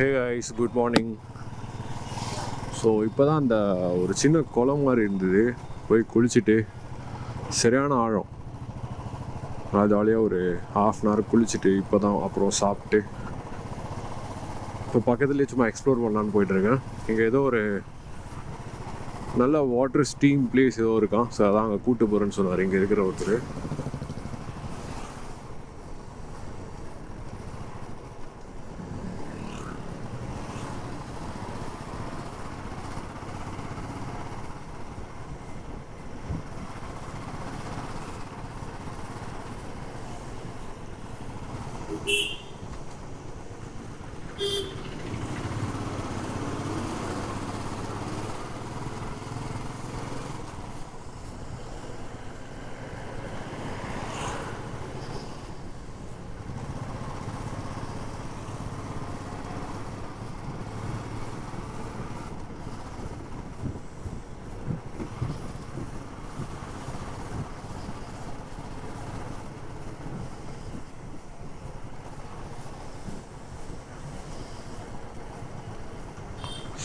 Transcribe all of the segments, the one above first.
Hey guys, good morning. So இப்போ தான் அந்த ஒரு சின்ன குளம் மாதிரி இருந்தது, போய் குளிச்சுட்டு சரியான ஆழம். நான் ஜாலியாக ஒரு ½ குளிச்சுட்டு இப்போ தான் அப்புறம் சாப்பிட்டு இப்போ பக்கத்துலேயே சும்மா எக்ஸ்ப்ளோர் பண்ணலான்னு போயிட்டுருக்கேன். இங்கே ஏதோ ஒரு நல்ல வாட்டர் ஸ்டீம் பிளேஸ் ஏதோ இருக்கான். ஸோ அதான் அங்கே கூட்டு போகிறேன்னு சொன்னார் இங்கே இருக்கிற ஒருத்தர்.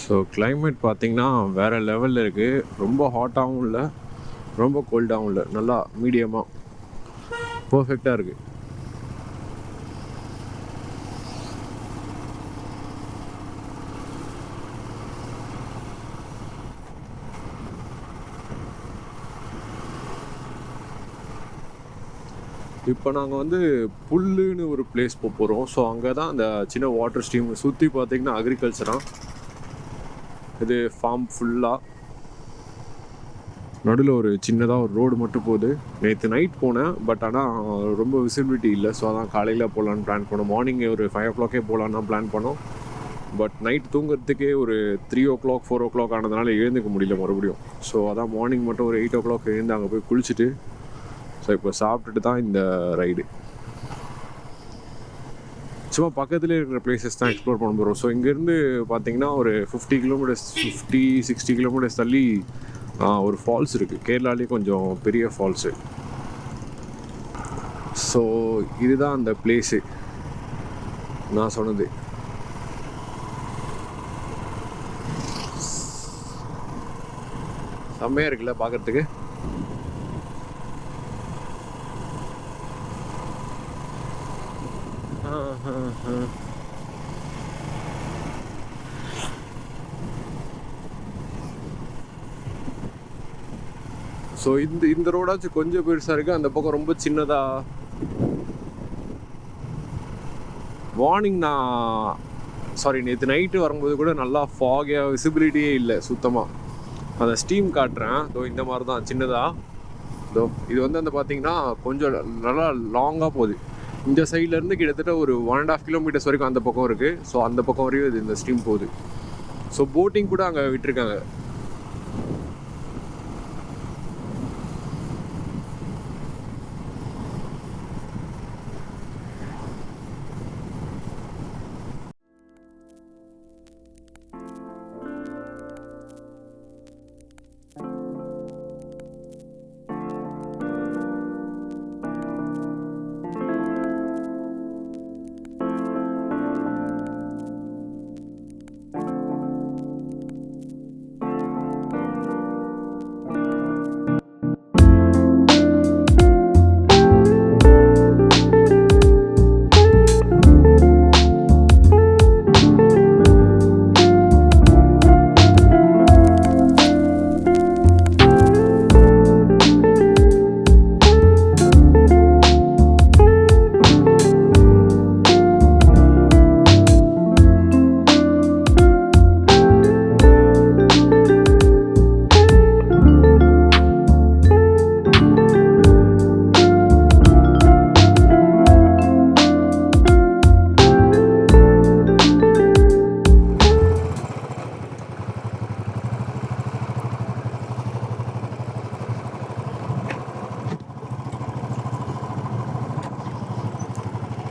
ஸோ கிளைமேட் பார்த்திங்கன்னா வேறு லெவலில் இருக்குது. ரொம்ப ஹாட்டாகவும் இல்லை, ரொம்ப கோல்டாகவும் இல்லை, நல்லா மீடியமாக பர்ஃபெக்டாக இருக்குது. இப்போ நாங்கள் வந்து புல்லுன்னு ஒரு பிளேஸ் போகிறோம். ஸோ அங்கே தான் அந்த சின்ன வாட்டர் ஸ்ட்ரீம் சுற்றி பார்த்திங்கன்னா அக்ரிகல்ச்சராக இது ஃபார்ம் ஃபுல்லாக. நடுவில் ஒரு சின்னதாக ஒரு ரோடு மட்டும் போகுது. நேற்று நைட் போனேன், பட் ஆனால் ரொம்ப விசிபிலிட்டி இல்லை. ஸோ அதான் காலையில் போகலான்னு பிளான் பண்ணோம். மார்னிங் ஒரு 5 o'clock போகலான்னு தான் பிளான் பண்ணோம். பட் நைட் தூங்குறதுக்கே ஒரு 3 o'clock 4 o'clock ஆனதுனால எழுந்துக்க முடியல மறுபடியும். ஸோ அதான் மார்னிங் மட்டும் ஒரு 8 o'clock எழுந்து அங்கே போய் குளிச்சுட்டு ஸோ இப்போ சாப்பிட்டுட்டு தான் இந்த ரைடு. சும்மா பக்கத்துலேயே இருக்கிற பிளேசஸ் தான் எக்ஸ்ப்ளோர் பண்ண போகிறோம். ஸோ இங்கேருந்து பார்த்தீங்கன்னா ஒரு 50 kilometers 50-60 kilometers தள்ளி ஒரு ஃபால்ஸ் இருக்குது. கேரளாலேயே கொஞ்சம் பெரிய ஃபால்ஸு. ஸோ இதுதான் அந்த பிளேஸு நான் சொன்னது. செம்மையாக இருக்குல்ல பார்க்குறதுக்கு. ஸோ இந்த ரோடாச்சும் கொஞ்சம் பெருசாக இருக்குது, அந்த பக்கம் ரொம்ப சின்னதாக. மார்னிங் நேற்று நைட்டு வரும்போது கூட நல்லா ஃபாகியாக விசிபிலிட்டியே இல்லை சுத்தமாக. அந்த ஸ்டீம் காட்டுறேன், இந்த மாதிரி தான் சின்னதாக. இது வந்து அந்த பார்த்தீங்கன்னா கொஞ்சம் நல்லா லாங்காக போகுது. இந்த சைட்லேருந்து கிட்டத்தட்ட ஒரு 1.5 kilometers வரைக்கும் அந்த பக்கம் இருக்குது. ஸோ அந்த பக்கம் வரையும் இது இந்த ஸ்ட்ரீம் போகுது. ஸோ போட்டிங் கூட அங்கே விட்டுருக்காங்க.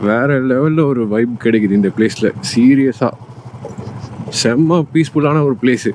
வேறு லெவலில் ஒரு வைப் கிடைக்குது இந்த பிளேஸில். சீரியஸாக செம்ம பீஸ்ஃபுல்லான ஒரு பிளேஸு.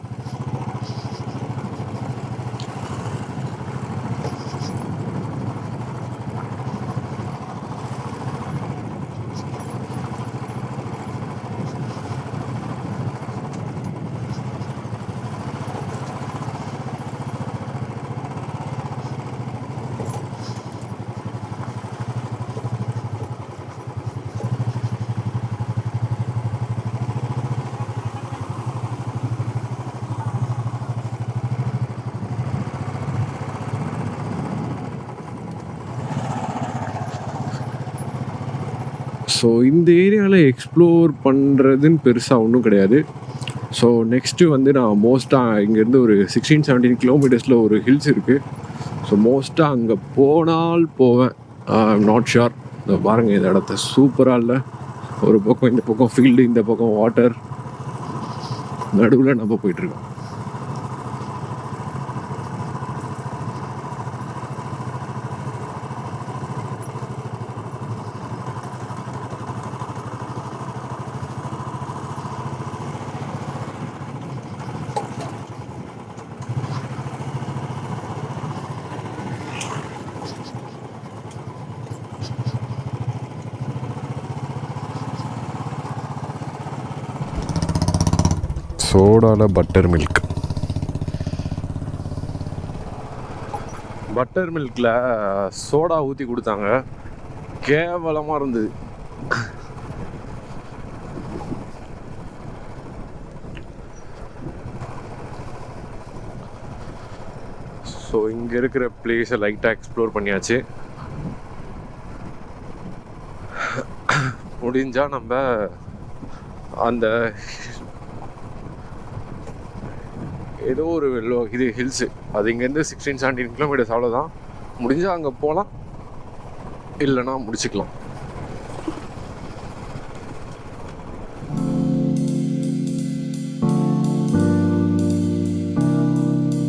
ஸோ இந்த ஏரியாவில் எக்ஸ்ப்ளோர் பண்ணுறதுன்னு பெருசாக ஒன்றும் கிடையாது. ஸோ நெக்ஸ்ட்டு வந்து நான் மோஸ்ட்டாக இங்கேருந்து ஒரு 16-17 கிலோமீட்டர்ஸில் ஒரு ஹில்ஸ் இருக்குது. ஸோ மோஸ்ட்டாக அங்கே போனால் போவேன். I'm not sure. இந்த பாருங்கள், இந்த இடத்த சூப்பராக இல்லை, ஒரு பக்கம் இந்த பக்கம் ஃபீல்டு, இந்த பக்கம் வாட்டர், நடுவில் நம்ம போயிட்டுருக்கோம். சோடாவில் பட்டர் மில்கில் சோடா ஊற்றி கொடுத்தாங்க. கேவலமாக இருந்தது. ஸோ இங்கே இருக்கிற பிளேஸை லைட்டாக எக்ஸ்ப்ளோர் பண்ணியாச்சு. முடிஞ்சால் நம்ம அந்த ஏதோ ஒரு இது ஹில்ஸு, அது இங்கேருந்து 16-17 கிலோமீட்டர்ஸ், அவ்வளோதான். முடிஞ்சால் அங்கே போகலாம், இல்லைன்னா முடிச்சுக்கலாம்.